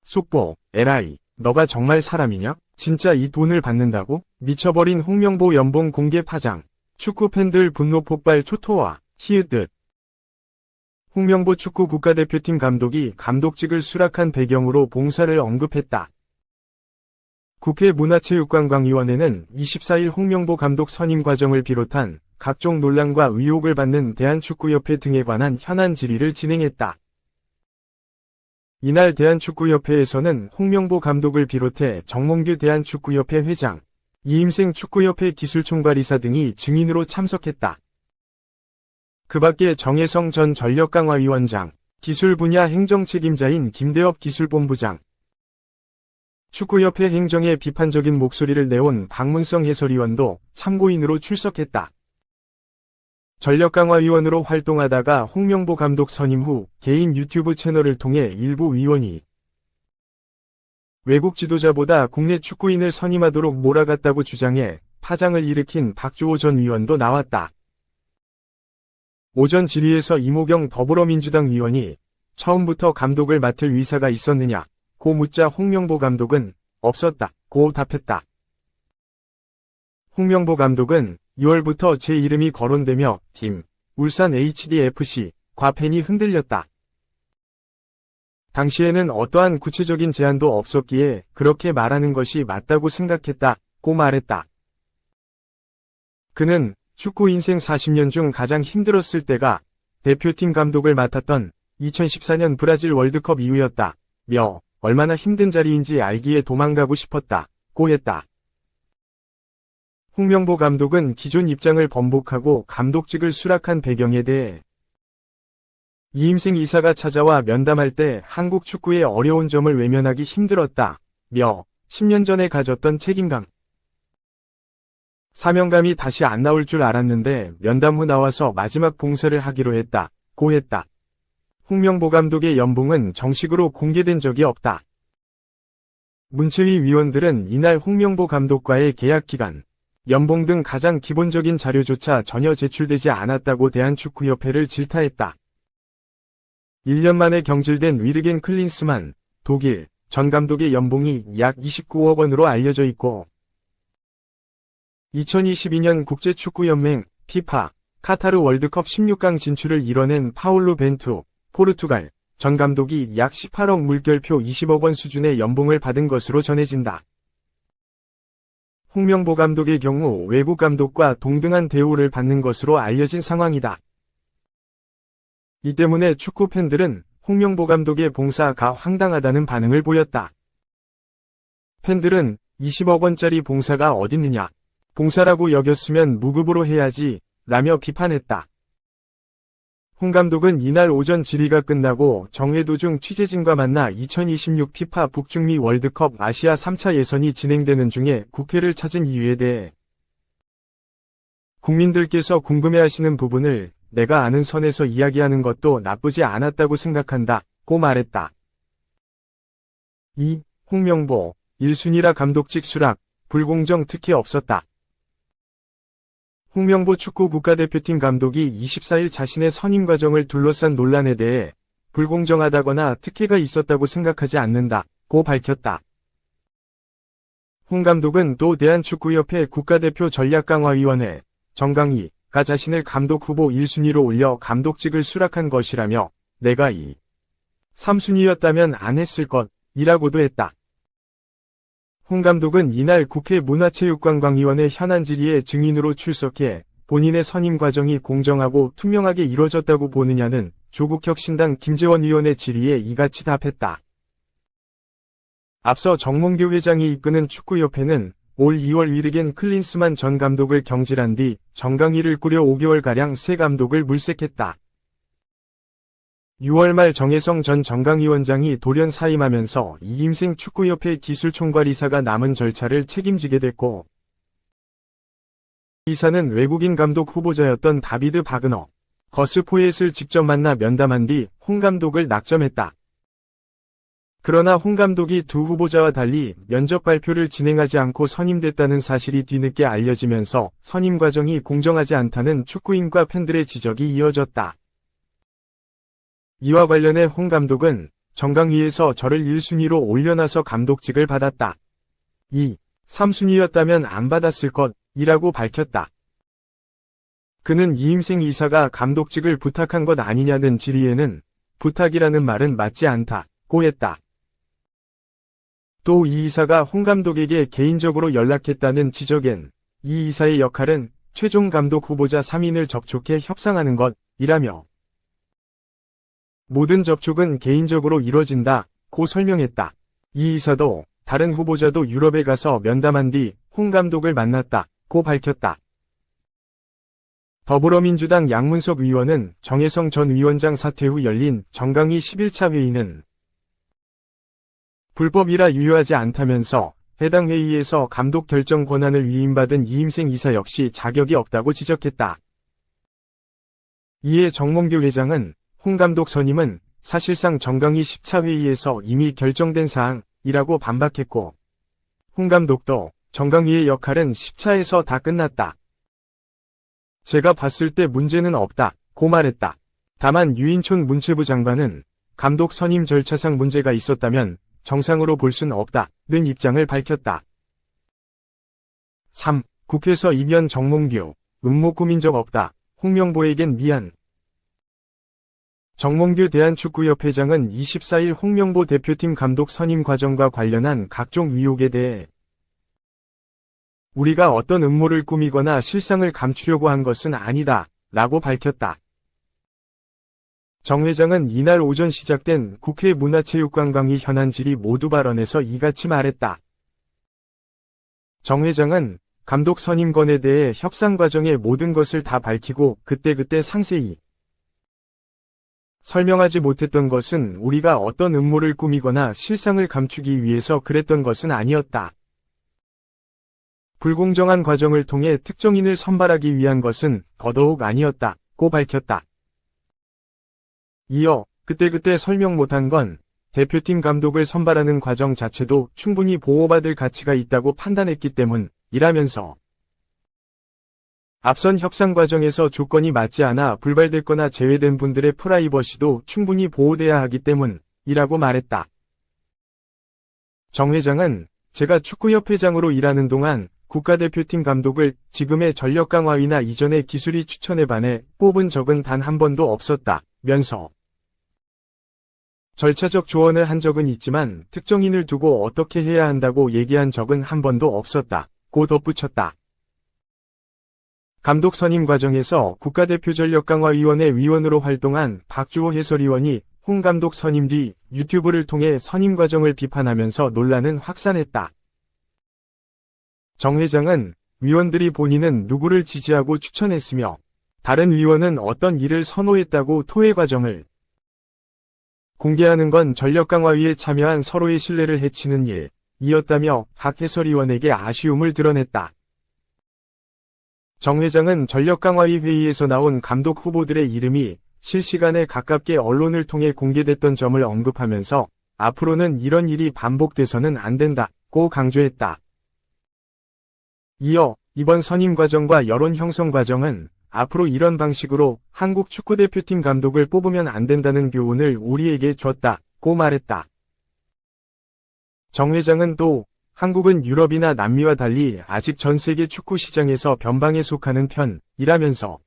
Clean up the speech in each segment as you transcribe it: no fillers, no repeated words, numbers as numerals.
속보, LI, 너가 정말 사람이냐? 진짜 이 돈을 받는다고? 미쳐버린 홍명보 연봉 공개 파장. 축구 팬들 분노 폭발 초토화, 히읗. 홍명보 축구 국가대표팀 감독이 감독직을 수락한 배경으로 봉사를 언급했다. 국회 문화체육관광위원회는 24일 홍명보 감독 선임 과정을 비롯한 각종 논란과 의혹을 받는 대한축구협회 등에 관한 현안 질의를 진행했다. 이날 대한축구협회에서는 홍명보 감독을 비롯해 정몽규 대한축구협회 회장, 이임생 축구협회 기술총괄이사 등이 증인으로 참석했다. 그 밖에 정혜성 전 전력강화위원장, 기술 분야 행정책임자인 김대엽 기술본부장, 축구협회 행정에 비판적인 목소리를 내온 박문성 해설위원도 참고인으로 출석했다. 전력강화위원으로 활동하다가 홍명보 감독 선임 후 개인 유튜브 채널을 통해 일부 위원이 외국 지도자보다 국내 축구인을 선임하도록 몰아갔다고 주장해 파장을 일으킨 박주호 전 위원도 나왔다. 오전 질의에서 이모경 더불어민주당 위원이 처음부터 감독을 맡을 의사가 있었느냐 고 묻자 홍명보 감독은 없었다 고 답했다. 홍명보 감독은 2월부터 제 이름이 거론되며 팀, 울산 HDFC, 과팬이 흔들렸다. 당시에는 어떠한 구체적인 제안도 없었기에 그렇게 말하는 것이 맞다고 생각했다고 말했다. 그는 축구 인생 40년 중 가장 힘들었을 때가 대표팀 감독을 맡았던 2014년 브라질 월드컵 이후였다. 며 얼마나 힘든 자리인지 알기에 도망가고 싶었다고 했다. 홍명보 감독은 기존 입장을 번복하고 감독직을 수락한 배경에 대해 이임생 이사가 찾아와 면담할 때 한국 축구의 어려운 점을 외면하기 힘들었다. 며 10년 전에 가졌던 책임감, 사명감이 다시 안 나올 줄 알았는데 면담 후 나와서 마지막 봉사를 하기로 했다고 했다. 홍명보 감독의 연봉은 정식으로 공개된 적이 없다. 문체위 위원들은 이날 홍명보 감독과의 계약 기간, 연봉 등 가장 기본적인 자료조차 전혀 제출되지 않았다고 대한축구협회를 질타했다. 1년 만에 경질된 위르겐 클린스만, 독일, 전 감독의 연봉이 약 29억 원으로 알려져 있고 2022년 국제축구연맹, 피파, 카타르 월드컵 16강 진출을 이뤄낸 파울루 벤투, 포르투갈, 전 감독이 약 18억 물결표 20억 원 수준의 연봉을 받은 것으로 전해진다. 홍명보 감독의 경우 외국 감독과 동등한 대우를 받는 것으로 알려진 상황이다. 이 때문에 축구 팬들은 홍명보 감독의 봉사가 황당하다는 반응을 보였다. 팬들은 20억 원짜리 봉사가 어딨느냐, 봉사라고 여겼으면 무급으로 해야지, 라며 비판했다. 홍 감독은 이날 오전 질의가 끝나고 정회도중 취재진과 만나 2026 피파 북중미 월드컵 아시아 3차 예선이 진행되는 중에 국회를 찾은 이유에 대해 국민들께서 궁금해하시는 부분을 내가 아는 선에서 이야기하는 것도 나쁘지 않았다고 생각한다고 말했다. 2. 홍명보, 1순위라 감독직 수락, 불공정 특혜 없었다. 홍명보 축구 국가대표팀 감독이 24일 자신의 선임 과정을 둘러싼 논란에 대해 불공정하다거나 특혜가 있었다고 생각하지 않는다고 밝혔다. 홍 감독은 또 대한축구협회 국가대표 전략강화위원회 정강희가 자신을 감독 후보 1순위로 올려 감독직을 수락한 것이라며 내가 2, 3순위였다면 안 했을 것이라고도 했다. 홍 감독은 이날 국회 문화체육관광위원회 현안 질의에 증인으로 출석해 본인의 선임 과정이 공정하고 투명하게 이뤄졌다고 보느냐는 조국혁신당 김재원 의원의 질의에 이같이 답했다. 앞서 정몽규 회장이 이끄는 축구협회는 올 2월 위르겐 클린스만 전 감독을 경질한 뒤 정강희를 꾸려 5개월가량 새 감독을 물색했다. 6월 말 정혜성 전 정강위원장이 돌연 사임하면서 이임생 축구협회 기술총괄이사가 남은 절차를 책임지게 됐고 이사는 외국인 감독 후보자였던 다비드 바그너, 거스 포옙을 직접 만나 면담한 뒤 홍 감독을 낙점했다. 그러나 홍 감독이 두 후보자와 달리 면접 발표를 진행하지 않고 선임됐다는 사실이 뒤늦게 알려지면서 선임 과정이 공정하지 않다는 축구인과 팬들의 지적이 이어졌다. 이와 관련해 홍 감독은 정강위에서 저를 1순위로 올려놔서 감독직을 받았다. 2. 3순위였다면 안 받았을 것이라고 밝혔다. 그는 이임생 이사가 감독직을 부탁한 것 아니냐는 질의에는 부탁이라는 말은 맞지 않다고 했다. 또 이 이사가 홍 감독에게 개인적으로 연락했다는 지적엔 이 이사의 역할은 최종 감독 후보자 3인을 접촉해 협상하는 것이라며 모든 접촉은 개인적으로 이뤄진다고 설명했다. 이 이사도 다른 후보자도 유럽에 가서 면담한 뒤 홍 감독을 만났다고 밝혔다. 더불어민주당 양문석 의원은 정혜성 전 위원장 사퇴 후 열린 정강위 11차 회의는 불법이라 유효하지 않다면서 해당 회의에서 감독 결정 권한을 위임받은 이임생 이사 역시 자격이 없다고 지적했다. 이에 정몽규 회장은 홍 감독 선임은 사실상 정강위 10차 회의에서 이미 결정된 사항이라고 반박했고 홍 감독도 정강위의 역할은 10차에서 다 끝났다. 제가 봤을 때 문제는 없다고 말했다. 다만 유인촌 문체부 장관은 감독 선임 절차상 문제가 있었다면 정상으로 볼 순 없다는 입장을 밝혔다. 3. 국회에서 이변 정몽규, 음모 꾸민 적 없다. 홍명보에겐 미안. 정몽규 대한축구협회장은 24일 홍명보 대표팀 감독 선임 과정과 관련한 각종 의혹에 대해 우리가 어떤 음모를 꾸미거나 실상을 감추려고 한 것은 아니다 라고 밝혔다. 정 회장은 이날 오전 시작된 국회 문화체육관광위 현안 질의 모두 발언에서 이같이 말했다. 정 회장은 감독 선임권에 대해 협상 과정의 모든 것을 다 밝히고 그때그때 상세히 설명하지 못했던 것은 우리가 어떤 음모를 꾸미거나 실상을 감추기 위해서 그랬던 것은 아니었다. 불공정한 과정을 통해 특정인을 선발하기 위한 것은 더더욱 아니었다고 밝혔다. 이어 그때그때 설명 못한 건 대표팀 감독을 선발하는 과정 자체도 충분히 보호받을 가치가 있다고 판단했기 때문이라면서 앞선 협상 과정에서 조건이 맞지 않아 불발됐거나 제외된 분들의 프라이버시도 충분히 보호돼야 하기 때문이라고 말했다. 정 회장은 제가 축구협회장으로 일하는 동안 국가대표팀 감독을 지금의 전력 강화위나 이전의 기술위 추천에 반해 뽑은 적은 단 한 번도 없었다면서 절차적 조언을 한 적은 있지만 특정인을 두고 어떻게 해야 한다고 얘기한 적은 한 번도 없었다고 덧붙였다. 감독 선임 과정에서 국가대표 전력강화위원회 위원으로 활동한 박주호 해설위원이 홍 감독 선임 뒤 유튜브를 통해 선임 과정을 비판하면서 논란은 확산했다. 정 회장은 위원들이 본인은 누구를 지지하고 추천했으며 다른 위원은 어떤 일을 선호했다고 토의 과정을 공개하는 건 전력강화위에 참여한 서로의 신뢰를 해치는 일이었다며 박 해설위원에게 아쉬움을 드러냈다. 정 회장은 전력강화위 회의에서 나온 감독 후보들의 이름이 실시간에 가깝게 언론을 통해 공개됐던 점을 언급하면서 앞으로는 이런 일이 반복돼서는 안 된다고 강조했다. 이어 이번 선임 과정과 여론 형성 과정은 앞으로 이런 방식으로 한국 축구대표팀 감독을 뽑으면 안 된다는 교훈을 우리에게 줬다고 말했다. 정 회장은 또 한국은 유럽이나 남미와 달리 아직 전 세계 축구 시장에서 변방에 속하는 편이라면서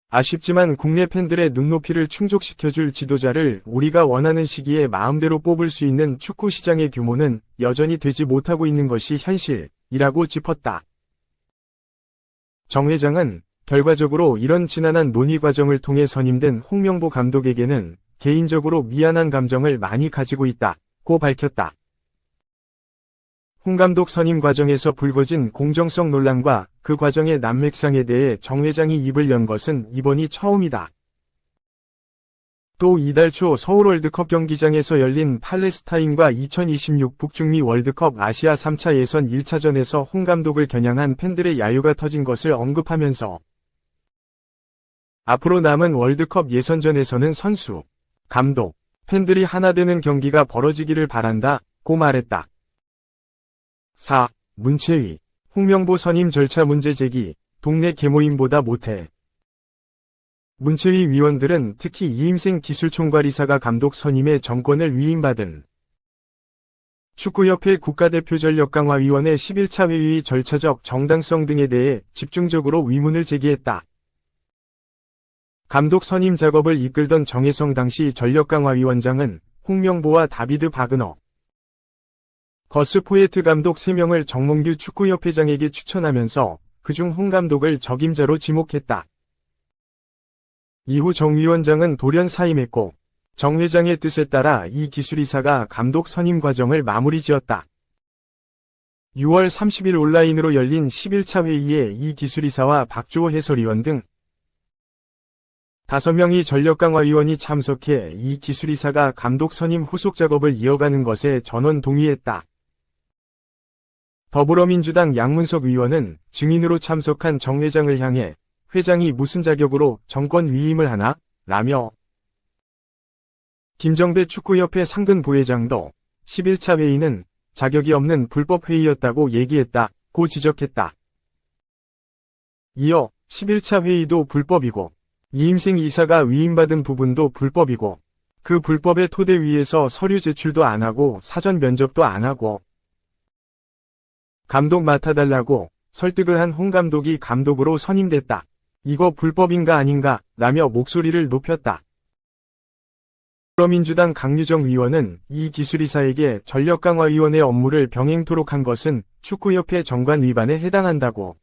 아쉽지만 국내 팬들의 눈높이를 충족시켜줄 지도자를 우리가 원하는 시기에 마음대로 뽑을 수 있는 축구 시장의 규모는 여전히 되지 못하고 있는 것이 현실이라고 짚었다. 정 회장은 결과적으로 이런 지난한 논의 과정을 통해 선임된 홍명보 감독에게는 개인적으로 미안한 감정을 많이 가지고 있다고 밝혔다. 홍 감독 선임 과정에서 불거진 공정성 논란과 그 과정의 난맥상에 대해 정 회장이 입을 연 것은 이번이 처음이다. 또 이달 초 서울 월드컵 경기장에서 열린 팔레스타인과 2026 북중미 월드컵 아시아 3차 예선 1차전에서 홍 감독을 겨냥한 팬들의 야유가 터진 것을 언급하면서 앞으로 남은 월드컵 예선전에서는 선수, 감독, 팬들이 하나 되는 경기가 벌어지기를 바란다고 말했다. 4. 문체위, 홍명보 선임 절차 문제 제기, 동네 계모임보다 못해. 문체위 위원들은 특히 이임생 기술총괄이사가 감독 선임의 정권을 위임받은 축구협회 국가대표전력강화위원회 11차 회의 절차적 정당성 등에 대해 집중적으로 의문을 제기했다. 감독 선임 작업을 이끌던 정혜성 당시 전력강화위원장은 홍명보와 다비드 바그너, 거스 포에트 감독 3명을 정몽규 축구협회장에게 추천하면서 그중 홍 감독을 적임자로 지목했다. 이후 정 위원장은 돌연 사임했고 정 회장의 뜻에 따라 이 기술이사가 감독 선임 과정을 마무리 지었다. 6월 30일 온라인으로 열린 11차 회의에 이 기술이사와 박주호 해설위원 등 5명의 전력강화위원이 참석해 이 기술이사가 감독 선임 후속 작업을 이어가는 것에 전원 동의했다. 더불어민주당 양문석 의원은 증인으로 참석한 정 회장을 향해 회장이 무슨 자격으로 정권 위임을 하나? 라며 김정배 축구협회 상근 부회장도 11차 회의는 자격이 없는 불법 회의였다고 얘기했다고 지적했다. 이어 11차 회의도 불법이고 이임생 이사가 위임받은 부분도 불법이고 그 불법의 토대 위에서 서류 제출도 안 하고 사전 면접도 안 하고 감독 맡아달라고 설득을 한 홍 감독이 감독으로 선임됐다. 이거 불법인가 아닌가? 라며 목소리를 높였다. 더불어민주당 강유정 의원은 이 기술이사에게 전력강화위원회 업무를 병행토록 한 것은 축구협회 정관 위반에 해당한다고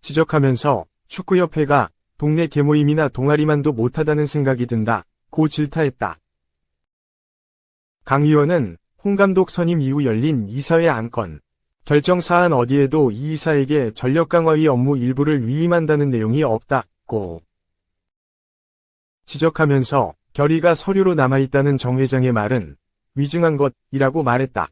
지적하면서 축구협회가 동네 계모임이나 동아리만도 못하다는 생각이 든다고 질타했다. 강 의원은 홍 감독 선임 이후 열린 이사회 안건 결정 사안 어디에도 이 이사에게 전력강화위 업무 일부를 위임한다는 내용이 없다고 지적하면서 결의가 서류로 남아있다는 정 회장의 말은 위증한 것이라고 말했다.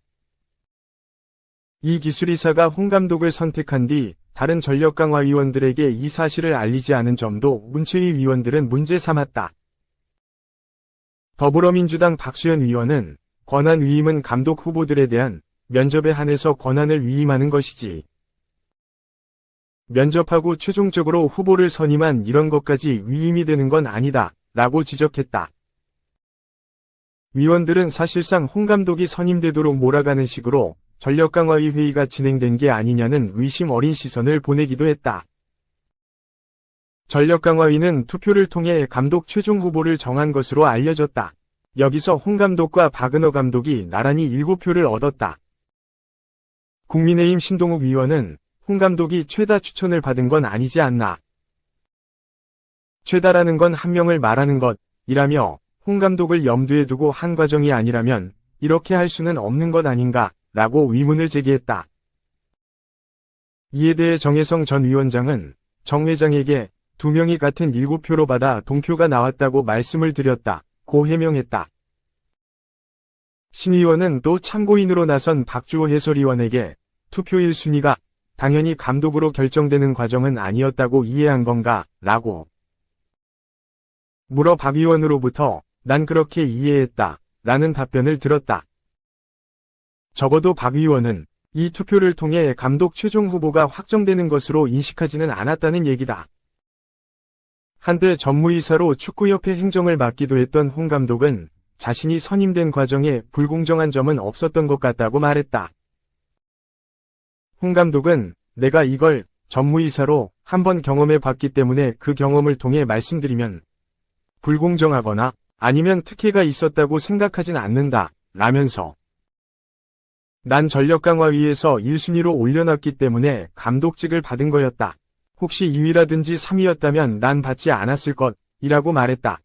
이 기술이사가 홍 감독을 선택한 뒤 다른 전력강화위원들에게 이 사실을 알리지 않은 점도 문체위 위원들은 문제 삼았다. 더불어민주당 박수현 의원은 권한 위임은 감독 후보들에 대한 면접에 한해서 권한을 위임하는 것이지. 면접하고 최종적으로 후보를 선임한 이런 것까지 위임이 되는 건 아니다. 라고 지적했다. 위원들은 사실상 홍 감독이 선임되도록 몰아가는 식으로 전력강화위 회의가 진행된 게 아니냐는 의심 어린 시선을 보내기도 했다. 전력강화위는 투표를 통해 감독 최종 후보를 정한 것으로 알려졌다. 여기서 홍 감독과 바그너 감독이 나란히 7표를 얻었다. 국민의힘 신동욱 의원은 홍 감독이 최다 추천을 받은 건 아니지 않나. 최다라는 건 한 명을 말하는 것이라며 홍 감독을 염두에 두고 한 과정이 아니라면 이렇게 할 수는 없는 것 아닌가 라고 의문을 제기했다. 이에 대해 정혜성 전 위원장은 정 회장에게 2명이 같은 7표로 받아 동표가 나왔다고 말씀을 드렸다고 해명했다. 신 의원은 또 참고인으로 나선 박주호 해설위원에게 투표 1순위가 당연히 감독으로 결정되는 과정은 아니었다고 이해한 건가? 라고 물어 박 의원으로부터 난 그렇게 이해했다. 라는 답변을 들었다. 적어도 박 의원은 이 투표를 통해 감독 최종 후보가 확정되는 것으로 인식하지는 않았다는 얘기다. 한때 전무이사로 축구협회 행정을 맡기도 했던 홍 감독은 자신이 선임된 과정에 불공정한 점은 없었던 것 같다고 말했다. 홍 감독은 내가 이걸 전무이사로 한번 경험해 봤기 때문에 그 경험을 통해 말씀드리면 불공정하거나 아니면 특혜가 있었다고 생각하진 않는다. 라면서 난 전력강화위에서 1순위로 올려놨기 때문에 감독직을 받은 거였다. 혹시 2위라든지 3위였다면 난 받지 않았을 것이라고 말했다.